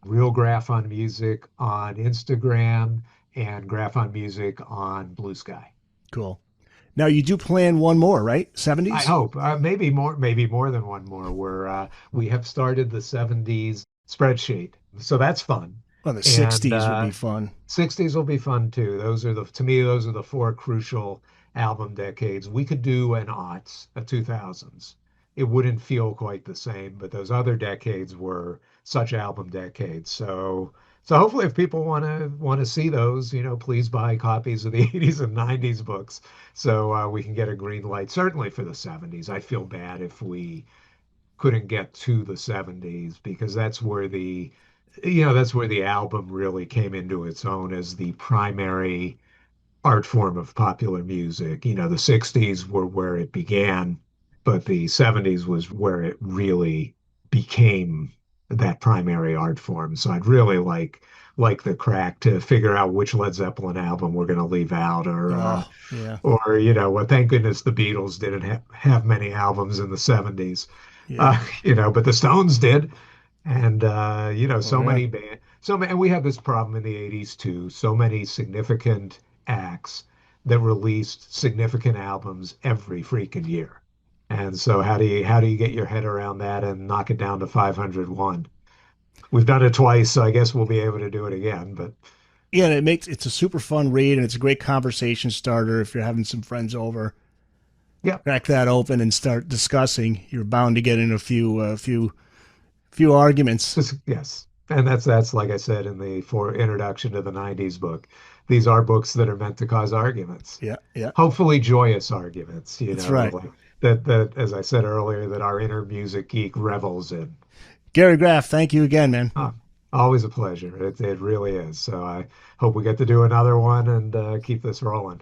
Real Graff on Music on Instagram, and Graff on Music on Blue Sky. Cool. Now you do plan one more, right? I 70s? hope maybe more than one more. We have started the 70s spreadsheet, so that's fun. Well, the And 60s would be fun. 60s will be fun too. To me, those are the four crucial album decades. We could do an aughts, a 2000s. It wouldn't feel quite the same, but those other decades were such album decades. So hopefully if people want to see those, please buy copies of the 80s and 90s books so we can get a green light. Certainly for the 70s. I feel bad if we couldn't get to the 70s because that's where the album really came into its own as the primary art form of popular music. The 60s were where it began, but the 70s was where it really became that primary art form. So I'd really like the crack to figure out which Led Zeppelin album we're going to leave out Oh, yeah. well, thank goodness the Beatles didn't have many albums in the 70s. Yeah. But the Stones did. And Oh, so yeah. many and we had this problem in the 80s too. So many significant acts that released significant albums every freaking year. And so how do you get your head around that and knock it down to 501? We've done it twice, so I guess we'll be able to do it again. But Yeah, and it's a super fun read and it's a great conversation starter if you're having some friends over. yeah, Crack that open and start discussing. You're bound to get in a few arguments. yes. And that's like I said in the for introduction to the 90s book. These are books that are meant to cause arguments. Yeah, yeah. Hopefully joyous arguments, That's right. like that as I said earlier, that our inner music geek revels in. Gary Graff, thank you again, man. Oh, always a pleasure. It really is. So I hope we get to do another one and keep this rolling.